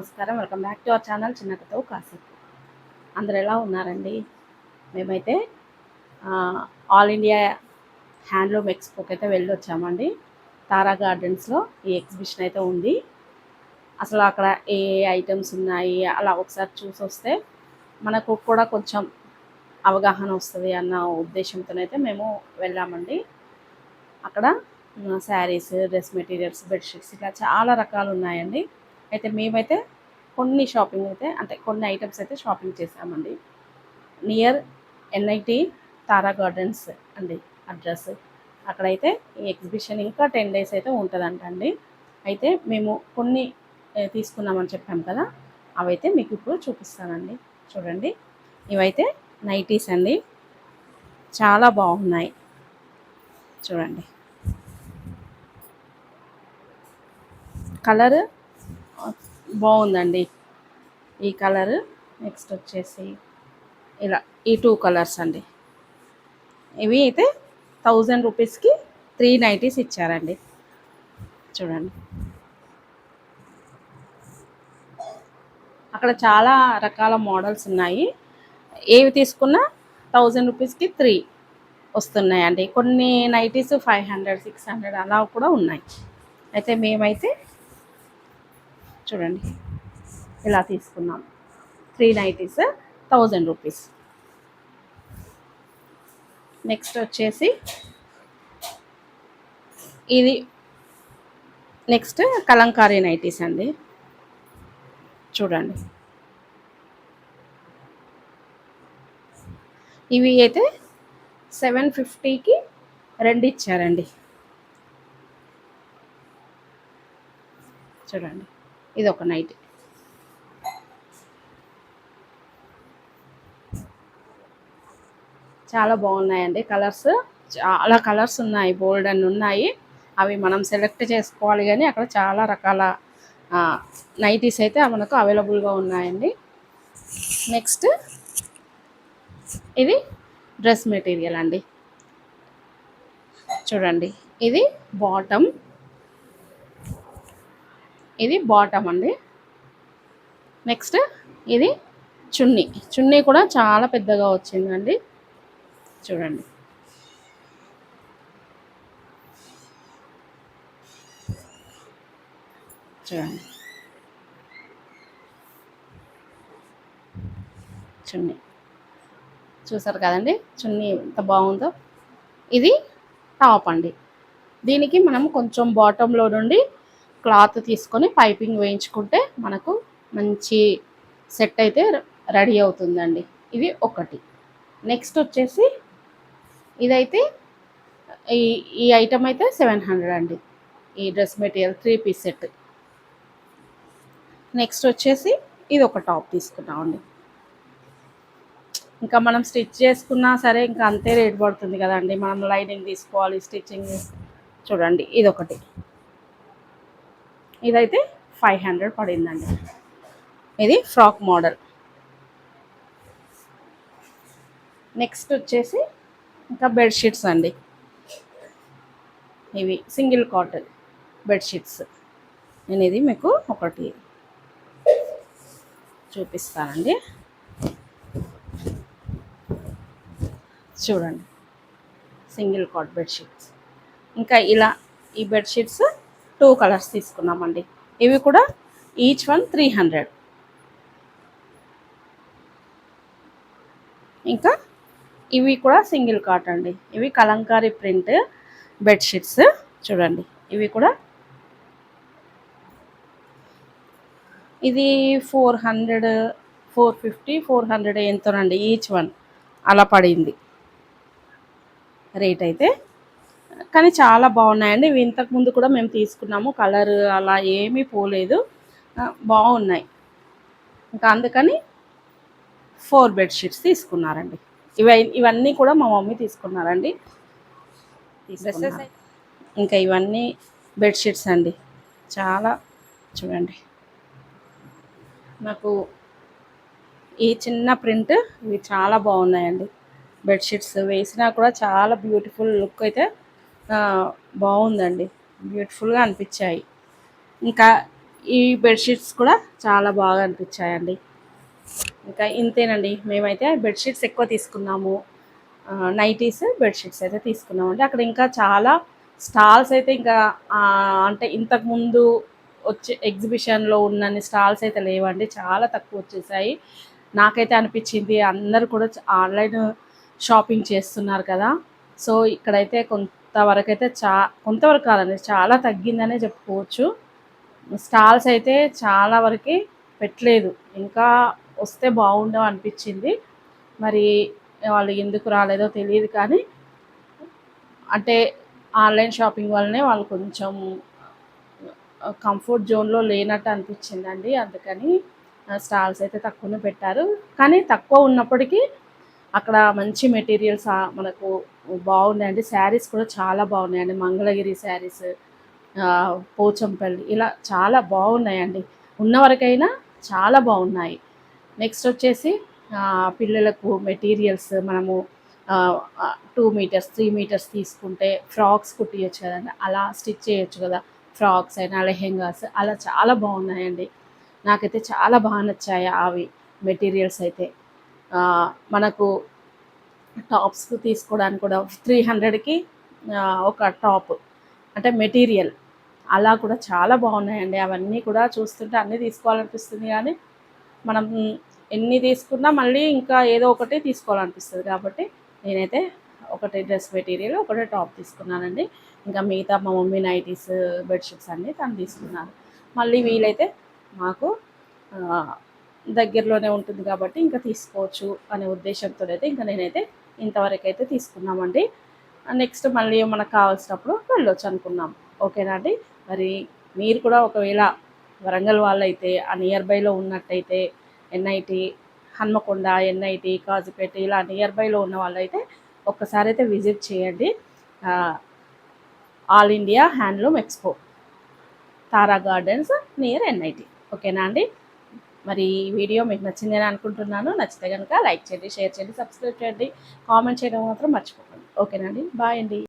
నమస్కారం. Welcome back to our channel చిన్నకతో కాసేపు. అందరు ఎలా ఉన్నారండి? మేమైతే ఆల్ ఇండియా హ్యాండ్లూమ్ ఎక్స్పోకి అయితే వెళ్ళొచ్చామండి. తారా గార్డెన్స్లో ఈ ఎగ్జిబిషన్ అయితే ఉంది. అసలు అక్కడ ఏ ఐటమ్స్ ఉన్నాయి అలా ఒకసారి చూసి వస్తే మనకు కూడా కొంచెం అవగాహన వస్తుంది అన్న ఉద్దేశంతోనైతే మేము వెళ్ళామండి. అక్కడ శారీస్, డ్రెస్ మెటీరియల్స్, బెడ్షీట్స్ ఇట్లా చాలా రకాలు ఉన్నాయండి. అయితే మేమైతే కొన్ని షాపింగ్ అయితే అంటే కొన్ని ఐటమ్స్ అయితే షాపింగ్ చేసామండి. నియర్ ఎన్ఐటి తారా గార్డెన్స్ అండి అడ్రస్. అక్కడైతే ఈ ఎగ్జిబిషన్ ఇంకా 10 days అయితే ఉంటుందంట అండి. అయితే మేము కొన్ని తీసుకున్నామని చెప్పాం కదా, అవైతే మీకు ఇప్పుడు చూపిస్తానండి. చూడండి, ఇవైతే నైటీస్ అండి, చాలా బాగున్నాయి. చూడండి, కలర్ బాగుందండి. ఈ కలర్ నెక్స్ట్ వచ్చేసి ఇలా ఈ 2 కలర్స్ అండి. ఇవి అయితే 1000 రూపీస్కి 3 నైటీస్ ఇచ్చారండి. చూడండి, అక్కడ చాలా రకాల మోడల్స్ ఉన్నాయి. ఏవి తీసుకున్నా 1000 రూపీస్కి 3 వస్తున్నాయండి. కొన్ని నైటీస్ 500, 600 అలా కూడా ఉన్నాయి. అయితే మేమైతే చూడండి ఇలా తీసుకున్నాం. 3 నైటీస్ 1000 రూపీస్. నెక్స్ట్ వచ్చేసి ఇది నెక్స్ట్ కలంకారీ నైటీస్ అండి. చూడండి, ఇవి అయితే 750కి 2 ఇచ్చారండి. చూడండి, ఇది ఒక నైటీ. చాలా బాగున్నాయండి. కలర్స్ చాలా కలర్స్ ఉన్నాయి, బోల్డ్ అని ఉన్నాయి. అవి మనం సెలెక్ట్ చేసుకోవాలి, కానీ అక్కడ చాలా రకాల నైటీస్ అయితే మనకు అవైలబుల్గా ఉన్నాయండి. నెక్స్ట్ ఇది డ్రెస్ మెటీరియల్ అండి. చూడండి, ఇది బాటమ్ అండి. నెక్స్ట్ ఇది చున్నీ కూడా చాలా పెద్దగా వచ్చిందండి. చూడండి, చున్నీ చూసారు కదండి, చున్నీ ఎంత బాగుందో. ఇది టాప్ అండి. దీనికి మనం కొంచెం బాటంలో నుండి క్లాత్ తీసుకొని పైపింగ్ వేయించుకుంటే మనకు మంచి సెట్ అయితే రెడీ అవుతుందండి. ఇది ఒకటి. నెక్స్ట్ వచ్చేసి ఇదైతే ఈ ఐటమ్ అయితే 700 అండి. ఈ dress material 3 piece set. Next వచ్చేసి ఇది ఒక టాప్ తీసుకున్నామండి. ఇంకా మనం స్టిచ్ చేసుకున్నా సరే ఇంకా అంతే రేట్ పడుతుంది కదండి. మనం లైనింగ్ తీసుకోవాలి, స్టిచ్చింగ్. చూడండి, ఇదొకటి. ఇదైతే 500 పడిందండి. ఇది ఫ్రాక్ మోడల్. నెక్స్ట్ వచ్చేసి ఇంకా బెడ్షీట్స్ అండి. ఇవి సింగిల్ కాటన్ బెడ్షీట్స్. నేను ఇది మీకు ఒకటి చూపిస్తానండి. చూడండి, సింగిల్ కాట్ బెడ్షీట్స్. ఇంకా ఇలా ఈ బెడ్షీట్స్ 2 కలర్స్ తీసుకున్నామండి. ఇవి కూడా ఈచ్ వన్ 300. ఇంకా ఇవి కూడా సింగిల్ కాట్ అండి. ఇవి కలంకారీ ప్రింట్ బెడ్షీట్స్. చూడండి, ఇవి కూడా ఇది 400, 450, 400 ఎంతోనండి ఈచ్ వన్ అలా పడింది రేట్ అయితే. కానీ చాలా బాగున్నాయండి. ఇవి ఇంతకుముందు కూడా మేము తీసుకున్నాము. కలర్ అలా ఏమీ పోలేదు, బాగున్నాయి. ఇంకా అందుకని 4 బెడ్షీట్స్ తీసుకున్నారండి. ఇవన్నీ కూడా మా మమ్మీ తీసుకున్నారండి. ఇంకా ఇవన్నీ బెడ్షీట్స్ అండి. చాలా చూడండి, నాకు ఈ చిన్న ప్రింట్ ఇవి చాలా బాగున్నాయండి. బెడ్షీట్స్ వేసినా కూడా చాలా బ్యూటిఫుల్ లుక్ అయితే బాగుందండి. బ్యూటిఫుల్గా అనిపించాయి. ఇంకా ఈ బెడ్షీట్స్ కూడా చాలా బాగా అనిపించాయండి. ఇంకా ఇంతేనండి, మేమైతే బెడ్షీట్స్ ఎక్కువ తీసుకున్నాము. నైటీస్, బెడ్షీట్స్ అయితే తీసుకున్నామండి. అక్కడ ఇంకా చాలా స్టాల్స్ అయితే ఇంకా అంటే ఇంతకుముందు వచ్చే ఎగ్జిబిషన్లో ఉన్నన్ని స్టాల్స్ అయితే లేవండి, చాలా తక్కువ వచ్చేసాయి. నాకైతే అనిపించింది అందరూ కూడా ఆన్లైన్ షాపింగ్ చేస్తున్నారు కదా, సో ఇక్కడైతే కొంతవరకు అయితే కొంతవరకు కాదండి, చాలా తగ్గిందనే చెప్పుకోవచ్చు. స్టాల్స్ అయితే చాలా వరకు పెట్టలేదు, ఇంకా వస్తే బాగుండవు అనిపించింది. మరి వాళ్ళు ఎందుకు రాలేదో తెలియదు కానీ, అంటే ఆన్లైన్ షాపింగ్ వల్లనే వాళ్ళు కొంచెం కంఫర్ట్ జోన్లో లేనట్టు అనిపించిందండి. అందుకని స్టాల్స్ అయితే తక్కువనే పెట్టారు. కానీ తక్కువ ఉన్నప్పటికీ అక్కడ మంచి మెటీరియల్స్ మనకు బాగున్నాయండి. శారీస్ కూడా చాలా బాగున్నాయండి. మంగళగిరి శారీస్, పోచంపల్లి, ఇలా చాలా బాగున్నాయండి. ఉన్నవరకైనా చాలా బాగున్నాయి. నెక్స్ట్ వచ్చేసి పిల్లలకు మెటీరియల్స్ మనము 2 మీటర్స్ 3 మీటర్స్ తీసుకుంటే ఫ్రాక్స్ కుట్టియచ్చు కదండి, అలా స్టిచ్ చేయొచ్చు కదా, ఫ్రాక్స్ అయినా లెహెంగాస్ అలా చాలా బాగున్నాయండి. నాకైతే చాలా బాగా నచ్చాయి అవి మెటీరియల్స్ అయితే. మనకు టాప్స్ తీసుకోవడానికి కూడా 300కి ఒక టాప్, అంటే మెటీరియల్ అలా కూడా చాలా బాగున్నాయండి. అవన్నీ కూడా చూస్తుంటే అన్నీ తీసుకోవాలనిపిస్తుంది కానీ మనం ఎన్ని తీసుకున్నా మళ్ళీ ఇంకా ఏదో ఒకటి తీసుకోవాలనిపిస్తుంది. కాబట్టి నేనైతే ఒకటే డ్రెస్ మెటీరియల్, ఒకటే టాప్ తీసుకున్నానండి. ఇంకా మిగతా మా మమ్మీ నైటీస్, బెడ్షీట్స్ అన్నీ తను తీసుకున్నాను. మళ్ళీ వీలైతే మాకు దగ్గరలోనే ఉంటుంది కాబట్టి ఇంకా తీసుకోవచ్చు అనే ఉద్దేశంతో అయితే ఇంకా నేనైతే ఇంతవరకు అయితే తీసుకున్నామండి. నెక్స్ట్ మళ్ళీ మనకు కావాల్సినప్పుడు వెళ్ళొచ్చు అనుకున్నాం. ఓకేనా అండి. మరి మీరు కూడా ఒకవేళ వరంగల్ వాళ్ళైతే ఆ నియర్ బైలో ఉన్నట్టయితే ఎన్ఐటి, హన్మకొండ, ఎన్ఐటి, కాజీపేట ఇలా నియర్ బైలో ఉన్న వాళ్ళైతే ఒక్కసారి అయితే విజిట్ చేయండి. ఆల్ ఇండియా హ్యాండ్లూమ్ ఎక్స్పో, తారా గార్డెన్స్, నియర్ ఎన్ఐటి. ఓకేనా అండి. మరి ఈ వీడియో మీకు నచ్చిందని అనుకుంటున్నాను. నచ్చితే కనుక లైక్ చేయండి, షేర్ చేయండి, సబ్స్క్రైబ్ చేయండి, కామెంట్ చేయడం మాత్రం మర్చిపోకండి. ఓకేనా అండి. బాయ్ అండి.